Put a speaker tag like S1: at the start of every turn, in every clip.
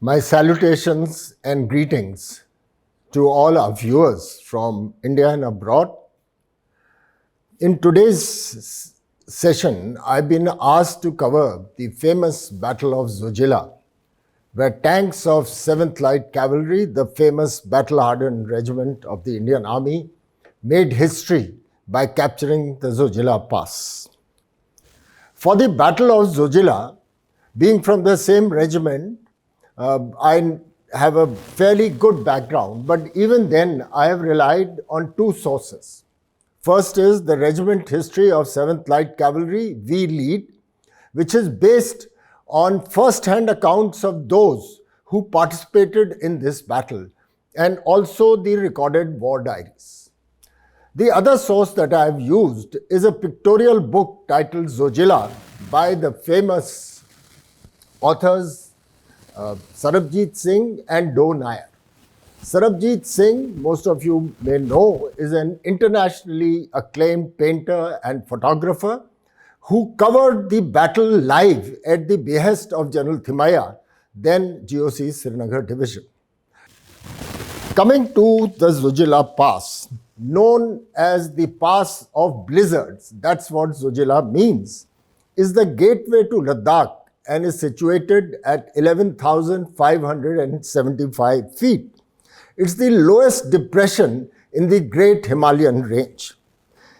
S1: My salutations and greetings to all our viewers from India and abroad. In today's session, I've been asked to cover the famous Battle of Zojila, where tanks of 7th Light Cavalry, the famous battle-hardened regiment of the Indian Army, made history by capturing the Zojila Pass. For the Battle of Zojila, being from the same regiment, I have a fairly good background, but even then I have relied on two sources. First is the regiment history of 7th Light Cavalry, V Lead, which is based on first-hand accounts of those who participated in this battle and also the recorded war diaries. The other source that I have used is a pictorial book titled Zojila by the famous authors Sarabjit Singh and Do Nair. Sarabjit Singh, most of you may know, is an internationally acclaimed painter and photographer who covered the battle live at the behest of General Thimaia, then GOC Srinagar Division. Coming to the Zojila Pass, known as the Pass of Blizzards, that's what Zojila means, is the gateway to Ladakh and is situated at 11,575 feet. It's the lowest depression in the Great Himalayan Range.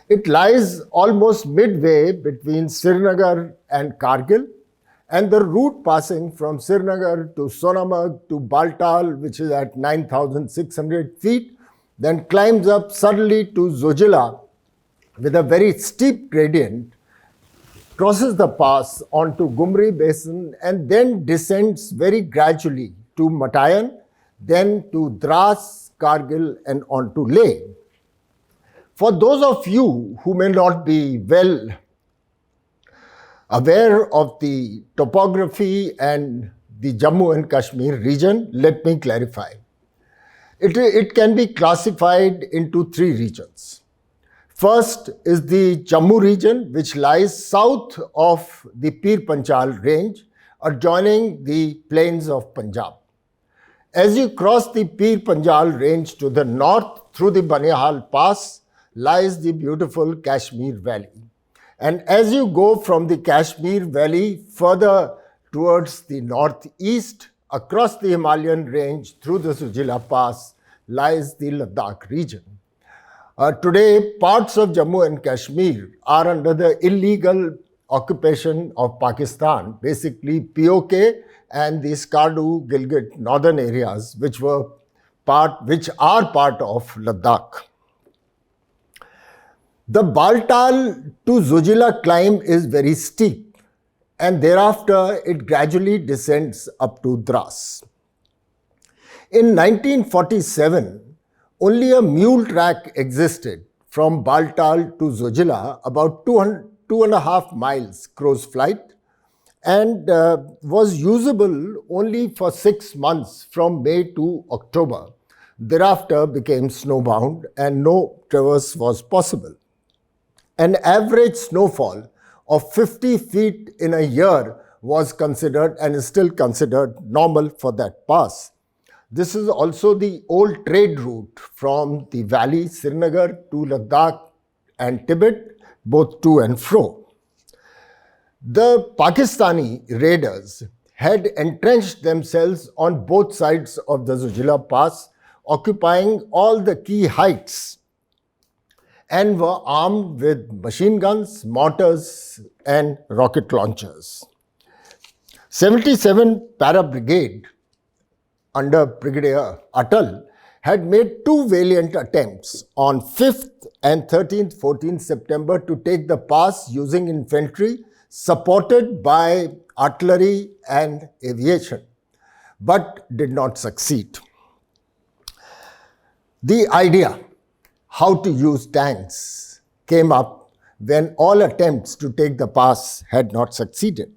S1: It lies almost midway between Srinagar and Kargil, and the route passing from Srinagar to Sonamarg to Baltal, which is at 9,600 feet, then climbs up suddenly to Zojila with a very steep gradient, crosses the pass onto Gumri Basin and then descends very gradually to Matayan, then to Dras, Kargil and onto Leh. For those of you who may not be well aware of the topography and the Jammu and Kashmir region, let me clarify. It can be classified into three regions. First is the Jammu region, which lies south of the Pir Panchal range, adjoining the plains of Punjab. As you cross the Pir Panjal range to the north through the Banihal Pass lies the beautiful Kashmir Valley. And as you go from the Kashmir Valley further towards the northeast, across the Himalayan range through the Zojila Pass lies the Ladakh region. Today, parts of Jammu and Kashmir are under the illegal occupation of Pakistan, basically POK and the Skardu, Gilgit northern areas, which are part of Ladakh. The Baltal to Zojila climb is very steep, and thereafter it gradually descends up to Dras. In 1947, only a mule track existed from Baltal to Zojila, about 2.5 miles crow's flight, and was usable only for 6 months from May to October. Thereafter became snowbound and no traverse was possible. An average snowfall of 50 feet in a year was considered and is still considered normal for that pass. This is also the old trade route from the valley, Srinagar, to Ladakh and Tibet, both to and fro. The Pakistani raiders had entrenched themselves on both sides of the Zojila Pass, occupying all the key heights, and were armed with machine guns, mortars, and rocket launchers. 77 Para Brigade under Brigadier Atal had made two valiant attempts on 5th and 13th, 14th September to take the pass using infantry supported by artillery and aviation, but did not succeed. The idea how to use tanks came up when all attempts to take the pass had not succeeded.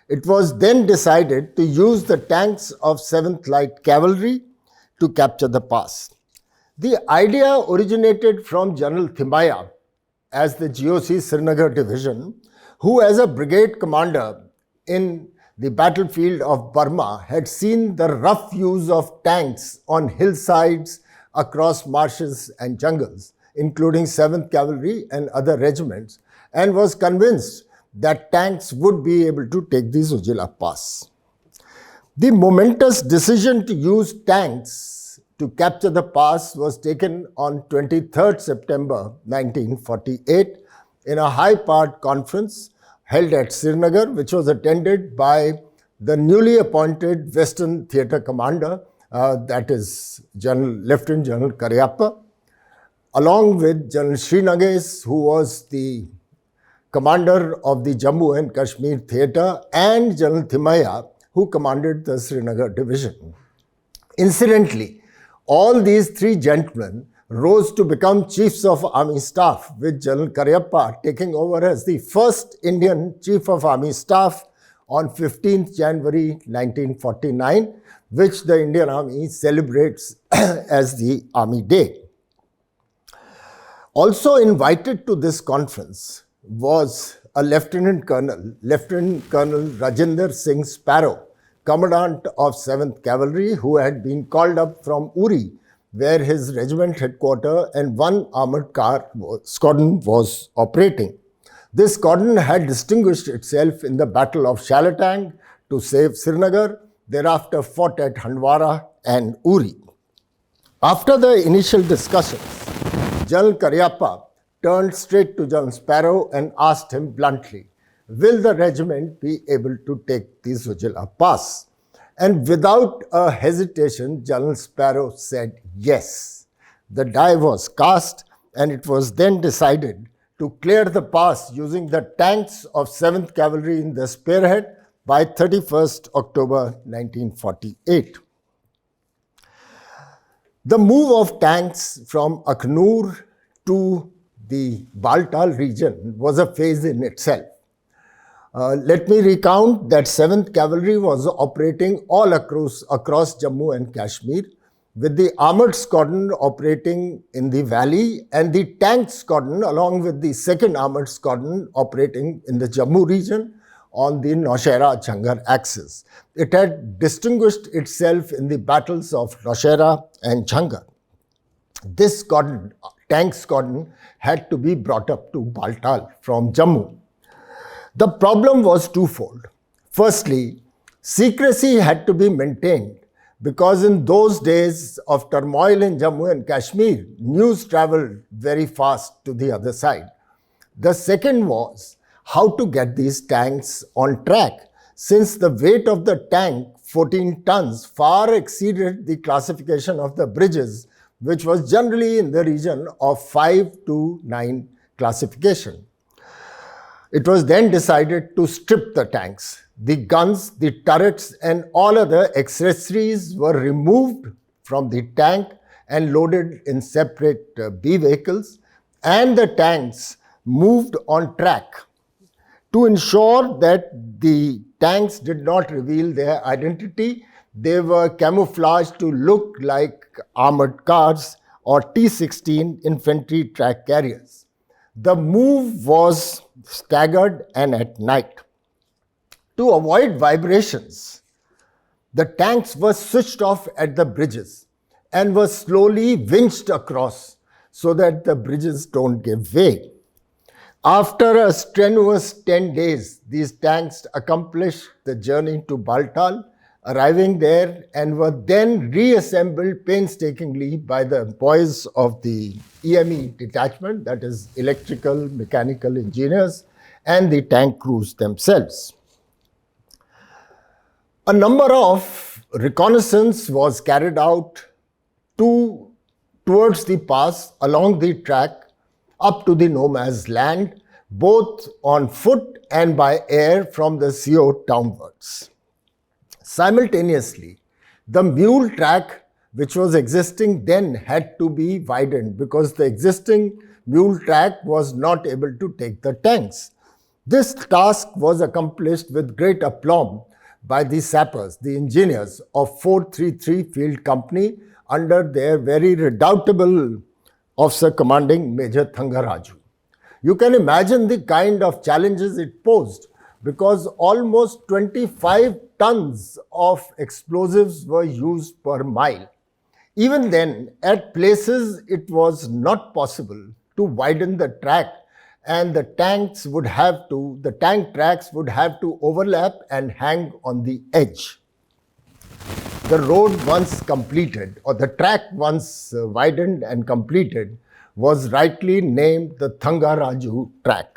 S1: It was then decided to use the tanks of 7th Light Cavalry to capture the pass. The idea originated from General Thimaia as the GOC Srinagar Division, who as a brigade commander in the battlefield of Burma had seen the rough use of tanks on hillsides, across marshes and jungles, including 7th Cavalry and other regiments, and was convinced that tanks would be able to take the Zojila Pass. The momentous decision to use tanks to capture the pass was taken on 23rd September 1948 in a high-powered conference held at Srinagar, which was attended by the newly appointed Western Theatre Commander, that is Lieutenant General Cariappa, along with General Srinages, who was the commander of the Jammu and Kashmir Theatre, and General Thimaiya, who commanded the Srinagar division. Incidentally, all these three gentlemen rose to become chiefs of army staff, with General Cariappa taking over as the first Indian chief of army staff on 15th January 1949, which the Indian Army celebrates as the Army Day. Also invited to this conference was a Lieutenant Colonel Rajinder Singh Sparrow, Commandant of 7th Cavalry, who had been called up from Uri, where his regiment headquarters and one armoured car squadron was operating. This squadron had distinguished itself in the Battle of Shalatang to save Srinagar, thereafter fought at Handwara and Uri. After the initial discussions, General Cariappa turned straight to General Sparrow and asked him bluntly, "Will the regiment be able to take the Zojila Pass?" And without a hesitation, General Sparrow said yes. The die was cast, and it was then decided to clear the pass using the tanks of 7th Cavalry in the spearhead by 31st October 1948. The move of tanks from Akhnur to the Baltal region was a phase in itself. Let me recount that 7th Cavalry was operating all across Jammu and Kashmir, with the armoured squadron operating in the valley and the tank squadron along with the 2nd Armoured Squadron operating in the Jammu region on the Naushera-Changar axis. It had distinguished itself in the battles of Naushera and Changar. This squadron, tank squadron, had to be brought up to Baltal from Jammu. The problem was twofold. Firstly, secrecy had to be maintained because in those days of turmoil in Jammu and Kashmir, news traveled very fast to the other side. The second was how to get these tanks on track, since the weight of the tank, 14 tons, far exceeded the classification of the bridges, which was generally in the region of 5 to 9 classification. It was then decided to strip the tanks. The guns, the turrets, and all other accessories were removed from the tank and loaded in separate B vehicles, and the tanks moved on track. To ensure that the tanks did not reveal their identity, they were camouflaged to look like armoured cars or T-16 infantry track carriers. The move was staggered and at night. To avoid vibrations, the tanks were switched off at the bridges and were slowly winched across so that the bridges don't give way. After a strenuous 10 days, these tanks accomplished the journey to Baltal, arriving there, and were then reassembled painstakingly by the boys of the EME detachment, that is electrical, mechanical engineers, and the tank crews themselves. A number of reconnaissance was carried out towards the pass along the track up to the no man's land, both on foot and by air from the CO downwards. Simultaneously, the mule track, which was existing then, had to be widened because the existing mule track was not able to take the tanks. This task was accomplished with great aplomb by the sappers, the engineers of 433 Field Company under their very redoubtable officer commanding Major Thangaraju. You can imagine the kind of challenges it posed because almost 25 tons of explosives were used per mile. Even then, at places it was not possible to widen the track, and the tank tracks would have to overlap and hang on the edge. The road once completed, or the track once widened and completed, was rightly named the Thangaraju track.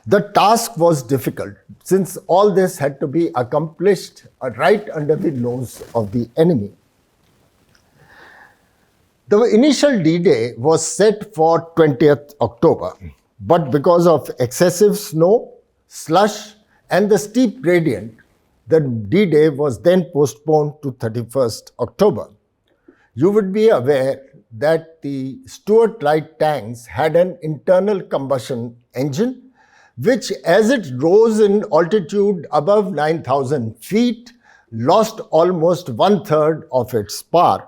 S1: The task was difficult, since all this had to be accomplished right under the nose of the enemy. The initial D-Day was set for 20th October, but because of excessive snow, slush, and the steep gradient, the D-Day was then postponed to 31st October. You would be aware that the Stuart light tanks had an internal combustion engine, which as it rose in altitude above 9,000 feet, lost almost 1/3 of its power.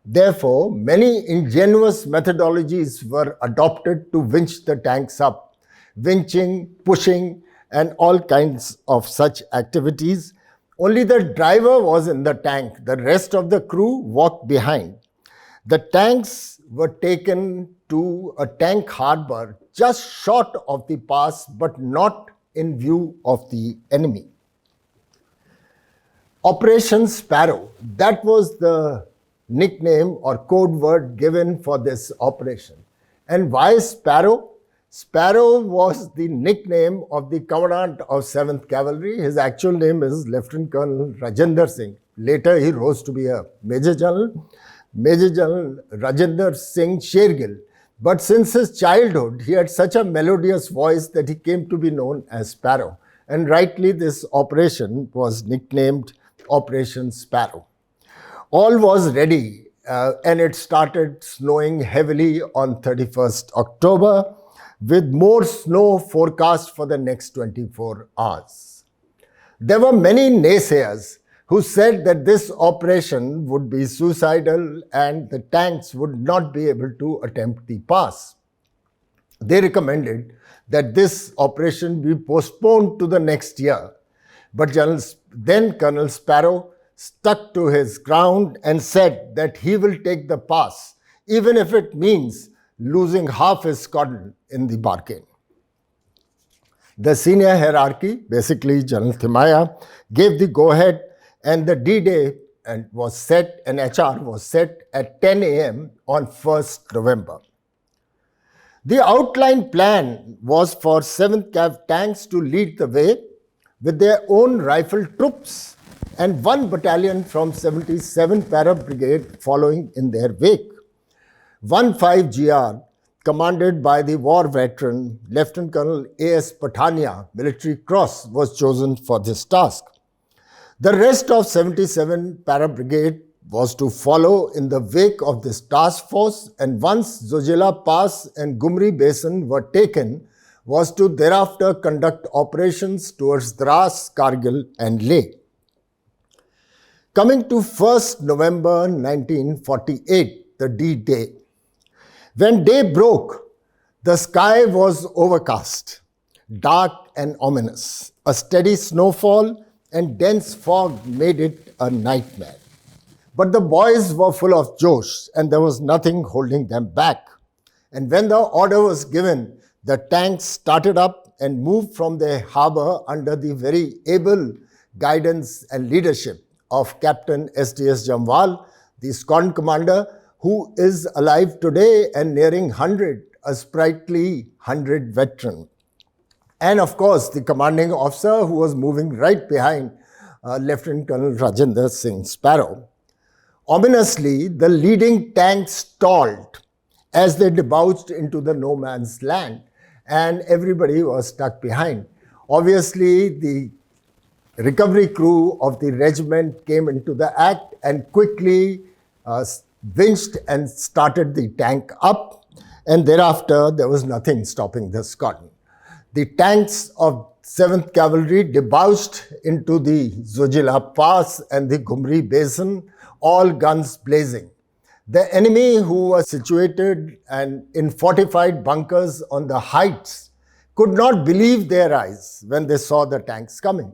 S1: Therefore, many ingenious methodologies were adopted to winch the tanks up, winching, pushing, and all kinds of such activities. Only the driver was in the tank. The rest of the crew walked behind. The tanks were taken to a tank harbor just short of the pass, but not in view of the enemy. Operation Sparrow, that was the nickname or code word given for this operation. And why Sparrow? Sparrow was the nickname of the commandant of 7th Cavalry. His actual name is Lt Col Rajinder Singh. Later he rose to be a Major General. Major General Rajinder Singh Shergill. But since his childhood, he had such a melodious voice that he came to be known as Sparrow. And rightly, this operation was nicknamed Operation Sparrow. All was ready, and it started snowing heavily on 31st October, with more snow forecast for the next 24 hours. There were many naysayers who said that this operation would be suicidal and the tanks would not be able to attempt the pass. They recommended that this operation be postponed to the next year. But then Colonel Sparrow stuck to his ground and said that he will take the pass, even if it means losing half his squadron in the bargain. The senior hierarchy, basically General Thimaya, gave the go-ahead, and the D-Day was set, and HR was set at 10 a.m. on 1st November. The outline plan was for 7th Cav tanks to lead the way with their own rifle troops and 1 battalion from 77 Para Brigade following in their wake. 15GR, commanded by the war veteran Lt Col A.S. Pathania, Military Cross, was chosen for this task. The rest of 77 Para Brigade was to follow in the wake of this task force, and once Zojila Pass and Gumri Basin were taken, was to thereafter conduct operations towards Dras, Kargil and Leh. Coming to 1st November 1948, the D-Day. When day broke, the sky was overcast, dark and ominous. A steady snowfall and dense fog made it a nightmare. But the boys were full of josh, and there was nothing holding them back. And when the order was given, the tanks started up and moved from their harbor under the very able guidance and leadership of Captain S.D.S. Jamwal, the squadron commander, who is alive today and nearing 100, a sprightly 100 veteran. And of course, the commanding officer who was moving right behind Lt Col Rajinder Singh Sparrow. Ominously, the leading tanks stalled as they debouched into the no man's land, and everybody was stuck behind. Obviously, the recovery crew of the regiment came into the act and quickly winched and started the tank up, and thereafter there was nothing stopping the squadron. The tanks of 7th Cavalry debouched into the Zojila Pass and the Gumri Basin, all guns blazing. The enemy, who was situated and in fortified bunkers on the heights, could not believe their eyes when they saw the tanks coming.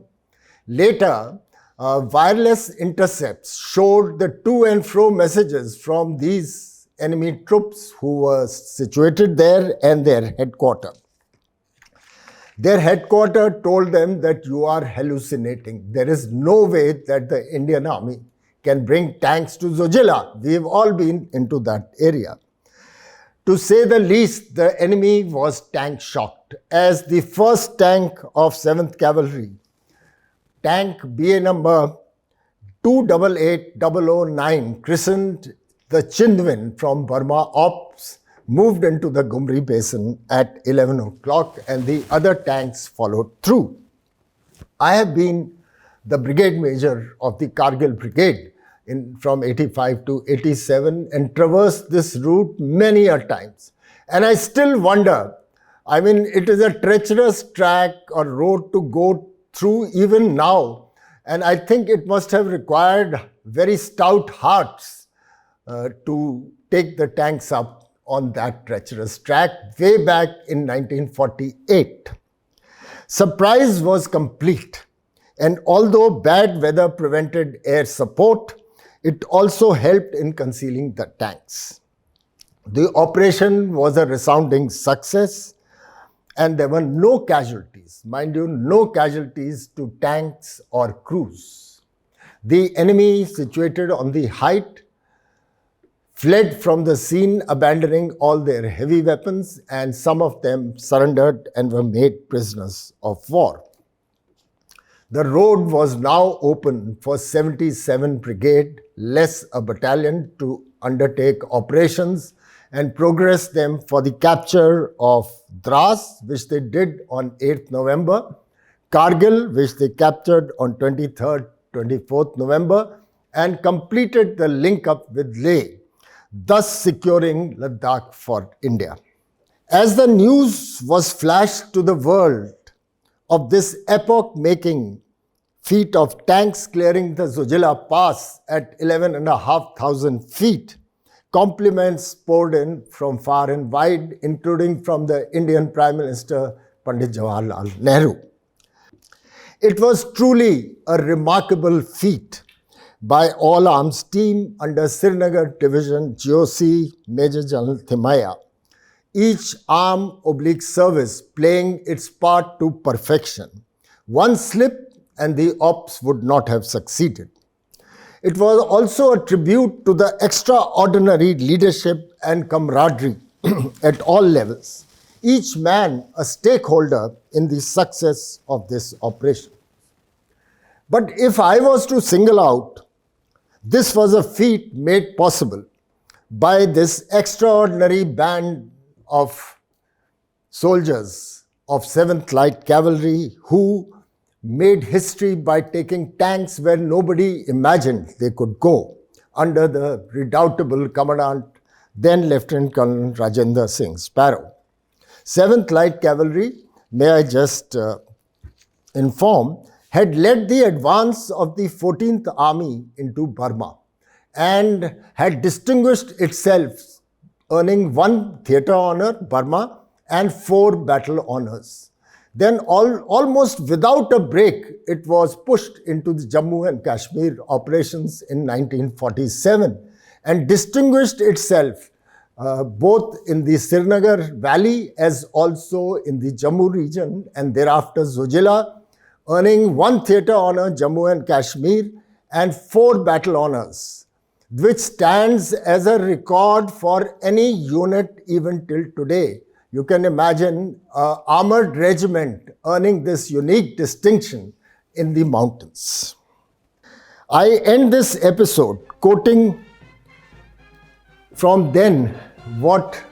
S1: Later, wireless intercepts showed the to and fro messages from these enemy troops who were situated there and their headquarters. Their headquarters told them that you are hallucinating. There is no way that the Indian army can bring tanks to Zojila. We've all been into that area. To say the least, the enemy was tank shocked, as the first tank of 7th Cavalry, tank BA number 288009, christened the Chindwin from Burma Ops, moved into the Gumri Basin at 11 o'clock, and the other tanks followed through. I have been the brigade major of the Kargil brigade from 85 to 87 and traversed this route many a times. And I still wonder, I mean, it is a treacherous track or road to go through even now. And I think it must have required very stout hearts to take the tanks up on that treacherous track way back in 1948. Surprise was complete, and although bad weather prevented air support, it also helped in concealing the tanks. The operation was a resounding success, and there were no casualties, mind you, no casualties to tanks or crews. The enemy situated on the height fled from the scene, abandoning all their heavy weapons, and some of them surrendered and were made prisoners of war. The road was now open for 77 Brigade, less a battalion, to undertake operations and progress them for the capture of Dras, which they did on 8th November, Kargil, which they captured on 23rd, 24th November, and completed the link-up with Leh, thus securing Ladakh for India. As the news was flashed to the world of this epoch-making feat of tanks clearing the Zojila Pass at 11,500 feet, compliments poured in from far and wide, including from the Indian Prime Minister Pandit Jawaharlal Nehru. It was truly a remarkable feat by all arms team under Srinagar Division GOC Major General Thimaya, each arm/service playing its part to perfection. One slip and the ops would not have succeeded. It was also a tribute to the extraordinary leadership and camaraderie at all levels, each man a stakeholder in the success of this operation. But if I was to single out, this was a feat made possible by this extraordinary band of soldiers of 7th Light Cavalry who made history by taking tanks where nobody imagined they could go, under the redoubtable commandant, then Lt Col Rajinder Singh Sparrow. 7th Light Cavalry, may I just inform, had led the advance of the 14th Army into Burma and had distinguished itself, earning 1 theatre honour, Burma, and 4 battle honours. Then almost without a break, it was pushed into the Jammu and Kashmir operations in 1947 and distinguished itself both in the Srinagar Valley as also in the Jammu region, and thereafter Zojila, earning 1 theatre honour, Jammu and Kashmir, and 4 battle honours, which stands as a record for any unit even till today. You can imagine an armoured regiment earning this unique distinction in the mountains. I end this episode quoting from then what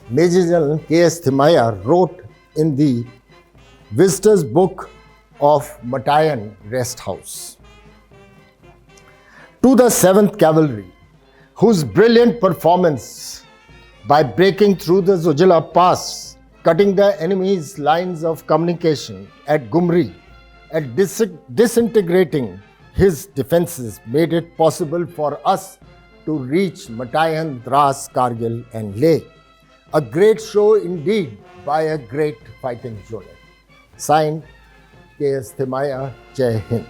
S1: Major General K.S. Thimaya wrote in the Visitor's Book of Matayan Rest House. To the 7th Cavalry, whose brilliant performance by breaking through the Zojila Pass, cutting the enemy's lines of communication at Gumri, and disintegrating his defenses, made it possible for us to reach Matayan, Dras, Kargil and Leh. A great show indeed by a great fighting unit. Signed, K.S. Thimaya, Jai Hind.